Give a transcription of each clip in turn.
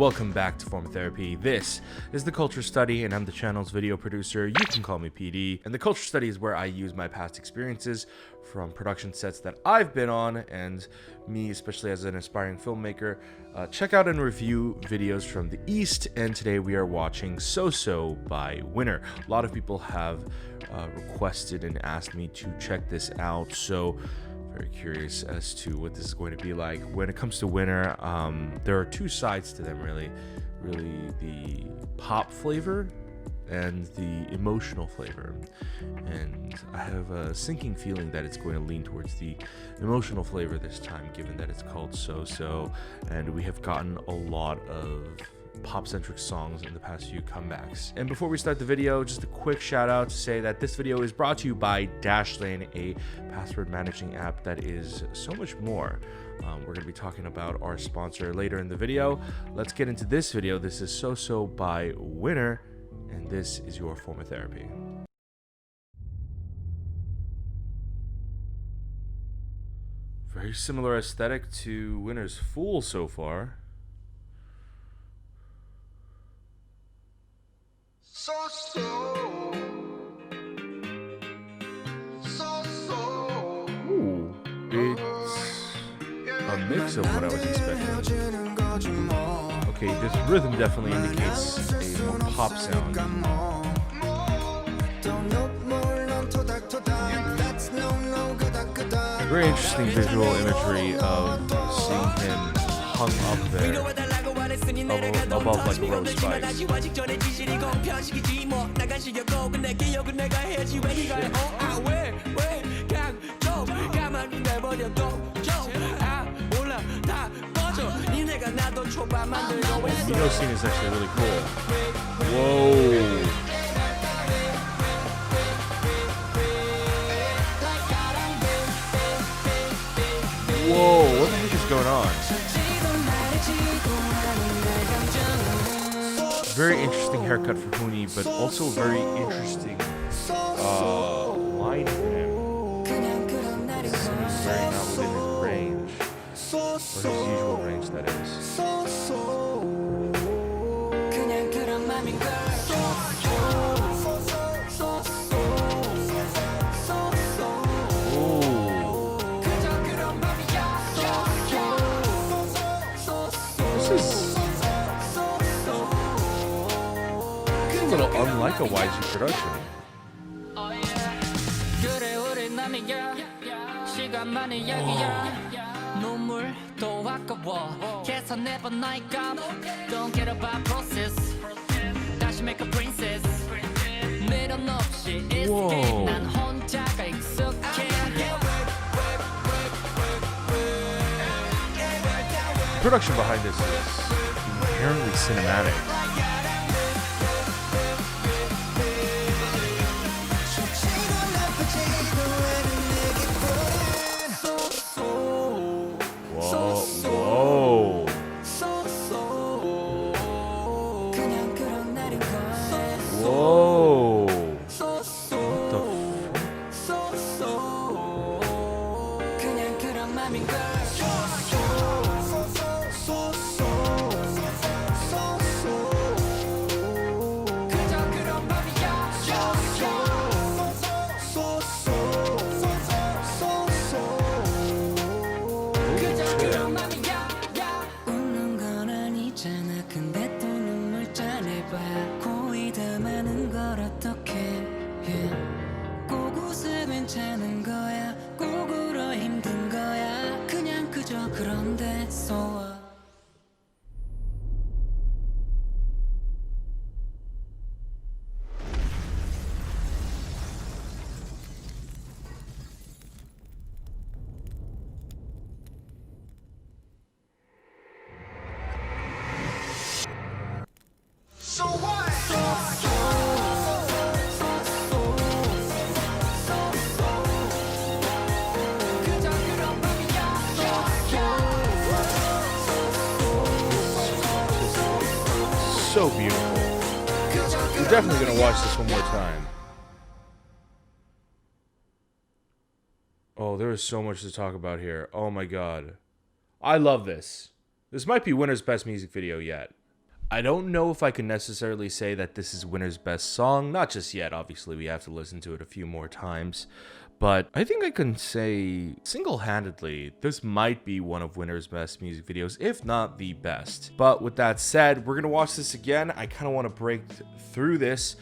welcome back to Form Therapy. This is the Culture Study, and I'm the channel's video producer. You can call me PD. And the Culture Study is where I use my past experiences from production sets that I've been on, and me, especially as an aspiring filmmaker, check out and review videos from the East. And today we are watching SOSO by Winner. A lot of people have requested and asked me to check this out, so very curious as to what this is going to be like. When it comes to Winner, there are two sides to them, really the pop flavor and the emotional flavor, and I have a sinking feeling that it's going to lean towards the emotional flavor this time, given that it's called SOSO, and we have gotten a lot of pop-centric songs in the past few comebacks. And before we start the video, just a quick shout out to say that this video is brought to you by Dashlane, a password managing app that is so much more. We're going to be talking about our sponsor later in the video. Let's get into this video. This is SOSO by Winner, and this is your form of therapy. Very similar aesthetic to Winner's Fool so far. Ooh, it's a mix of what I was expecting. Okay, this rhythm definitely indicates a more pop sound. Very interesting visual imagery of seeing him hung up there above like a rose spice. The Mino scene is actually really cool. Whoa. Whoa, what the heck is going on? Very interesting haircut for Huni, but also very interesting line for him. It seems very not within his range, or his usual range, that is. A little unlike a YG production. Whoa. Production behind this is inherently cinematic. So beautiful. We're definitely going to watch this one more time. Oh, there is so much to talk about here. Oh my god. I love this. This might be Winner's best music video yet. I don't know if I can necessarily say that this is Winner's best song, not just yet, obviously we have to listen to it a few more times, but I think I can say single-handedly this might be one of Winner's best music videos, if not the best. But with that said, we're gonna watch this again. I kind of want to break through this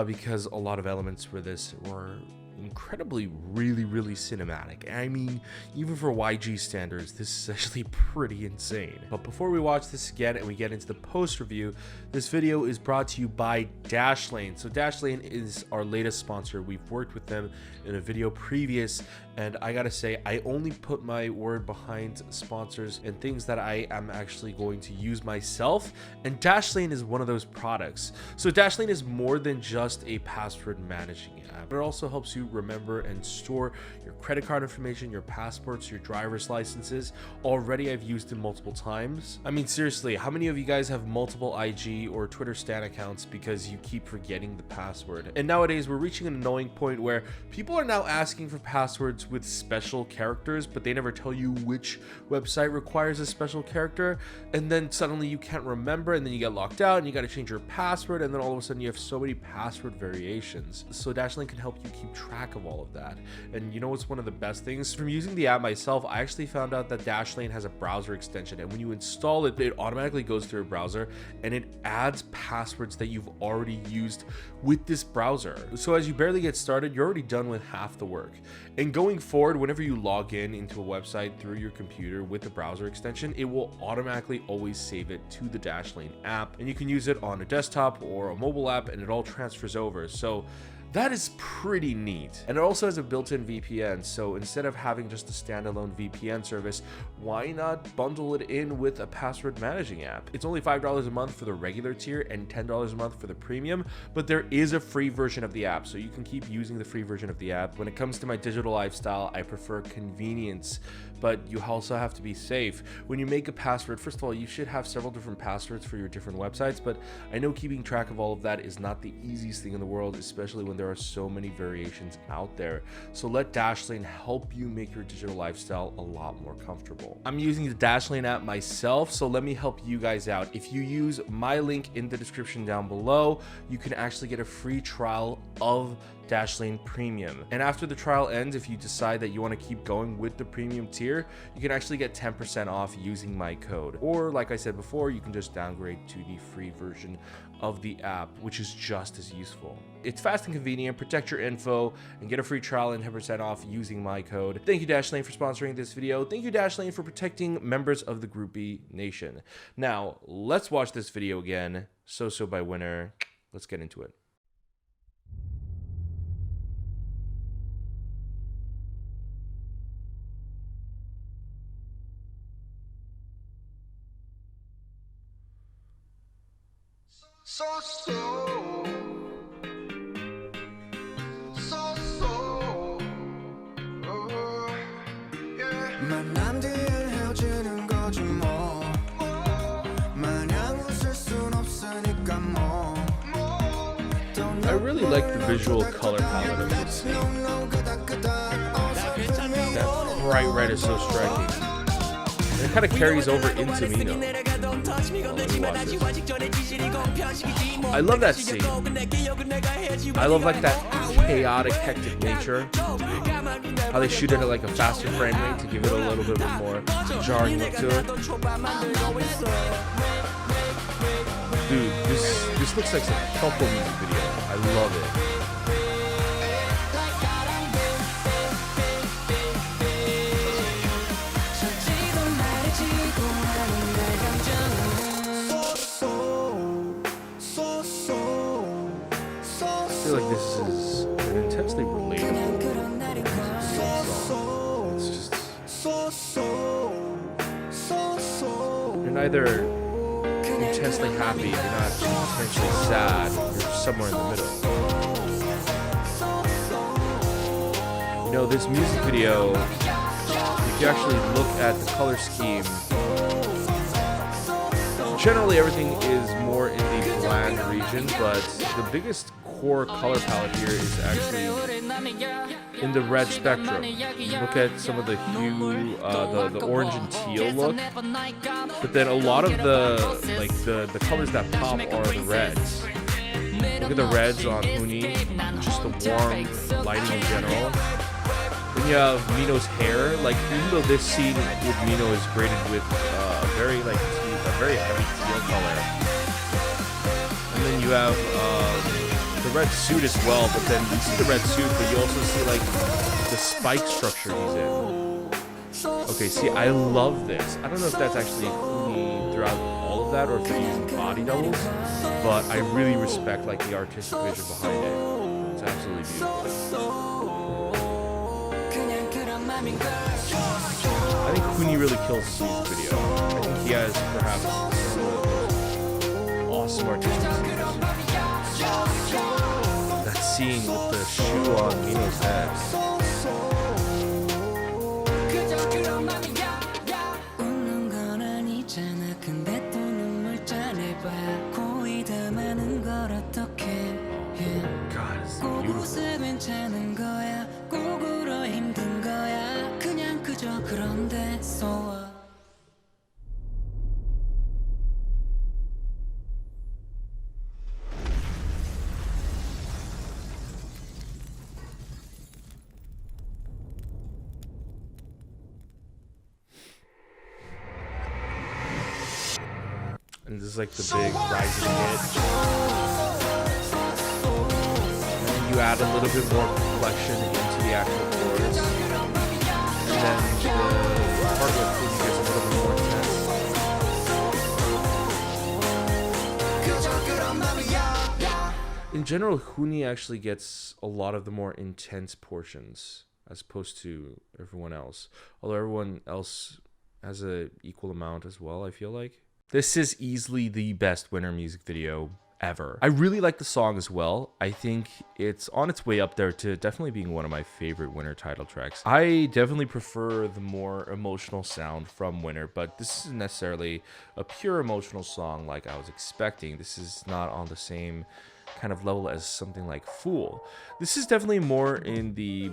because a lot of elements for this were incredibly really cinematic. I mean, even for YG standards, this is actually pretty insane. But before we watch this again and we get into the post review, this video is brought to you by Dashlane. So Dashlane is our latest sponsor. We've worked with them in a video previous, and I gotta say, I only put my word behind sponsors and things that I am actually going to use myself, and Dashlane is one of those products. So Dashlane is more than just a password managing app. It also helps you remember and store your credit card information, your passports, your driver's licenses. Already I've used it multiple times. I mean, seriously, how many of you guys have multiple IG or Twitter stan accounts because you keep forgetting the password? And nowadays we're reaching an annoying point where people are now asking for passwords with special characters, but they never tell you which website requires a special character, and then suddenly you can't remember, and then you get locked out and you got to change your password, and then all of a sudden you have so many password variations. So Dashlane can help you keep track of all of that. And you know what's one of the best things? From using the app myself, I actually found out that Dashlane has a browser extension, and when you install it, it automatically goes through a browser and it adds passwords that you've already used with this browser. So as you barely get started, you're already done with half the work. And going forward, whenever you log in into a website through your computer with the browser extension, it will automatically always save it to the Dashlane app, and you can use it on a desktop or a mobile app, and it all transfers over. So that is pretty neat. And it also has a built-in VPN, so instead of having just a standalone VPN service, why not bundle it in with a password managing app? It's only $5 a month for the regular tier and $10 a month for the premium, but there is a free version of the app, so you can keep using the free version of the app. When it comes to my digital lifestyle, I prefer convenience, but you also have to be safe. When you make a password, first of all, you should have several different passwords for your different websites, but I know keeping track of all of that is not the easiest thing in the world, especially when there are so many variations out there. So let Dashlane help you make your digital lifestyle a lot more comfortable. I'm using the Dashlane app myself, so let me help you guys out. If you use my link in the description down below, you can actually get a free trial of Dashlane Premium. And after the trial ends, if you decide that you want to keep going with the premium tier, you can actually get 10% off using my code. Or like I said before, you can just downgrade to the free version of the app, which is just as useful. It's fast and convenient. Protect your info and get a free trial and 10% off using my code. Thank you, Dashlane, for sponsoring this video. Thank you, Dashlane, for protecting members of the Groupie Nation. Now, let's watch this video again. SOSO by Winner. Let's get into it. SOSO, yeah. 만남 뒤엔 헤어지는 거지 뭐. 마냥 웃을 순 없으니까 뭐. I really like the visual color palette of this scene. That bright red is so striking. And it kind of carries over into Mino. I love that scene. I love like that chaotic, hectic nature. How they shoot it at like a faster frame rate to give it a little bit more jarring look to it. Dude, this looks like some couple music video. I love it. I feel like this is an intensely relatable song. It's just you're neither intensely happy, you're not intensely sad, you're somewhere in the middle. You know, this music video, if you actually look at the color scheme, generally everything is more in the bland region, but the biggest core color palette here is actually in the red spectrum. Look at some of the hue, the orange and teal look, but then a lot of the colors that pop are the reds. Look at the reds on Huni, just the warm lighting in general. Then you have Mino's hair. Like, even though this scene with Mino is graded with a very heavy teal color, and then you have the red suit as well. But then you see the red suit, but you also see like the spike structure he's in. Okay, see, I love this. I don't know if that's actually Huni throughout all of that, or if they're using body doubles, but I really respect like the artistic vision behind it. It's absolutely beautiful. I think Huni really kills this music video. I think he has perhaps some of the most awesome artistic scenes. That scene with the shoe on Mino's head. God, it's beautiful. And this is like the big rising hit. And you add a little bit more complexion into the actual chorus. And then the part with Huni gets a little bit more intense. In general, Huni actually gets a lot of the more intense portions as opposed to everyone else. Although everyone else has an equal amount as well, I feel like. This is easily the best winter music video ever. I really like the song as well. I think it's on its way up there to definitely being one of my favorite winter title tracks. I definitely prefer the more emotional sound from Winter, but this isn't necessarily a pure emotional song like I was expecting. This is not on the same kind of level as something like Fool. This is definitely more in the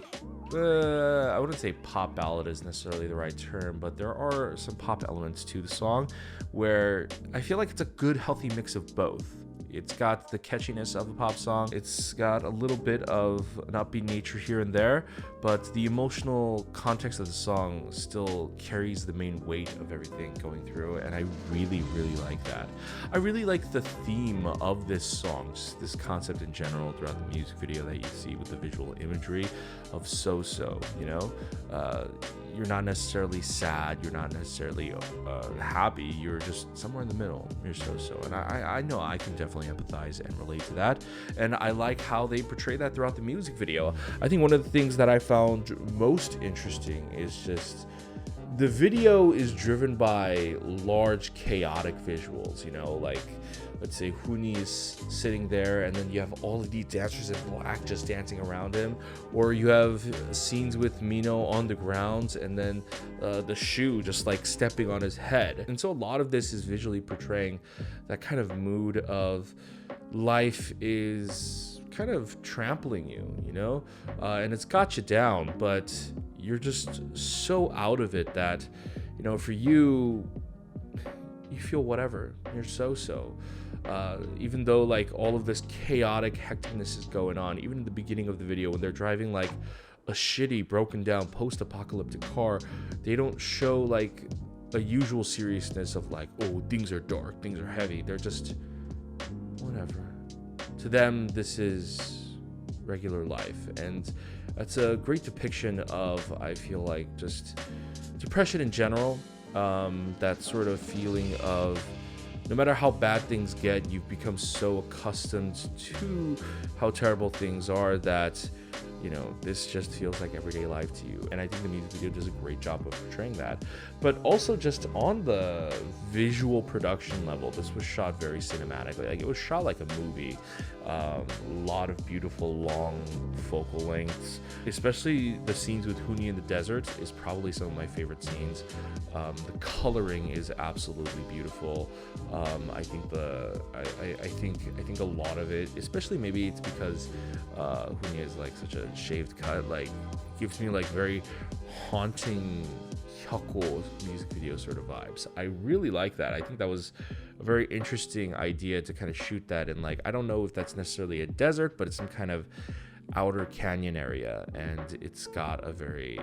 I wouldn't say pop ballad is necessarily the right term, but there are some pop elements to the song where I feel like it's a good healthy mix of both. It's got the catchiness of a pop song. It's got a little bit of an upbeat nature here and there, but the emotional context of the song still carries the main weight of everything going through, and I really, really like that. I really like the theme of this song, this concept in general throughout the music video that you see with the visual imagery of SOSO, you know? You're not necessarily sad, you're not necessarily happy, you're just somewhere in the middle. You're SOSO, and I know I can definitely empathize and relate to that, and I like how they portray that throughout the music video. I think one of the things that I found most interesting is just the video is driven by large chaotic visuals, you know, like let's say Huni is sitting there and then you have all of these dancers in black just dancing around him, or you have scenes with Mino on the ground and then the shoe just like stepping on his head. And so a lot of this is visually portraying that kind of mood of life is kind of trampling you, you know, and it's got you down, but you're just so out of it that, you know, for you feel whatever, you're so even though like all of this chaotic hecticness is going on, even in the beginning of the video when they're driving like a shitty broken down post-apocalyptic car, they don't show like a usual seriousness of like, oh, things are dark, things are heavy. They're just whatever. To them, this is regular life, and that's a great depiction of, I feel like, just depression in general. That sort of feeling of no matter how bad things get, you've become so accustomed to how terrible things are that, you know, this just feels like everyday life to you. And I think the music video does a great job of portraying that. But also just on the visual production level, this was shot very cinematically. Like, it was shot like a movie. A lot of beautiful long focal lengths, especially the scenes with Huni in the desert is probably some of my favorite scenes. The coloring is absolutely beautiful. I think I think a lot of it, especially maybe it's because Huni is like such a shaved cut, like gives me like very haunting Hyukoh music video sort of vibes. I really like that. I think that was a very interesting idea to kind of shoot that in, like, I don't know if that's necessarily a desert, but it's some kind of outer canyon area, and it's got a very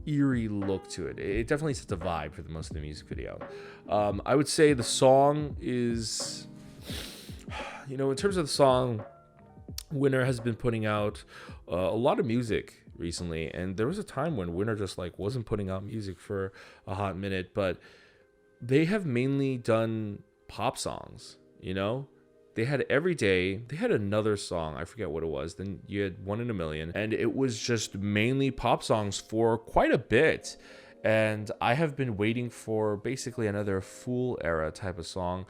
eerie look to it. It definitely sets a vibe for the most of the music video. I would say the song is, in terms of the song, Winner has been putting out a lot of music recently, and there was a time when Winner just like wasn't putting out music for a hot minute, but they have mainly done pop songs. They had Every Day, they had another song, I forget what it was, then you had One in a Million, and it was just mainly pop songs for quite a bit. And I have been waiting for basically another Fool era type of song,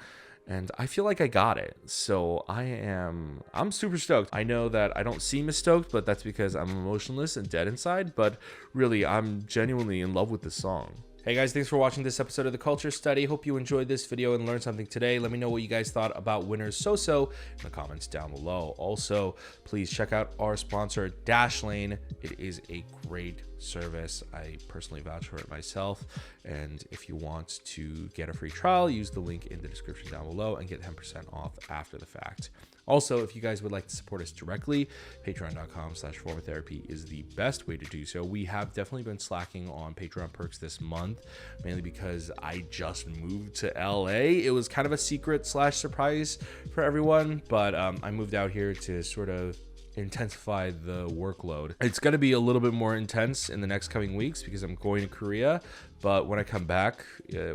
and I feel like I got it. So I'm super stoked. I know that I don't seem as stoked, but that's because I'm emotionless and dead inside, but really I'm genuinely in love with this song. Hey guys, thanks for watching this episode of The Culture Study. Hope you enjoyed this video and learned something today. Let me know what you guys thought about Winner's SOSO in the comments down below. Also, please check out our sponsor, Dashlane. It is a great service. I personally vouch for it myself. And if you want to get a free trial, use the link in the description down below and get 10% off after the fact. Also, if you guys would like to support us directly, patreon.com/formatherapy is the best way to do so. We have definitely been slacking on Patreon perks this month, mainly because I just moved to LA. It was kind of a secret/surprise for everyone, but I moved out here to sort of intensify the workload. It's going to be a little bit more intense in the next coming weeks because I'm going to Korea, but when I come back,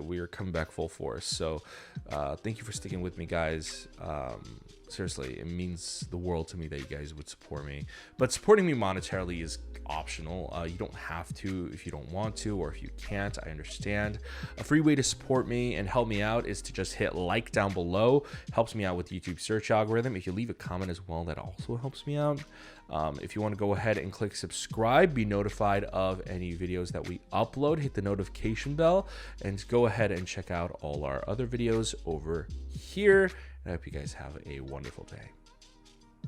we are coming back full force. So thank you for sticking with me, guys. Seriously, it means the world to me that you guys would support me, but supporting me monetarily is optional. You don't have to if you don't want to, or if you can't, I understand. A free way to support me and help me out is to just hit like down below. Helps me out with YouTube search algorithm. If you leave a comment as well, that also helps me out. If you want to go ahead and click subscribe, be notified of any videos that we upload, hit the notification bell, and go ahead and check out all our other videos over here. I hope you guys have a wonderful day.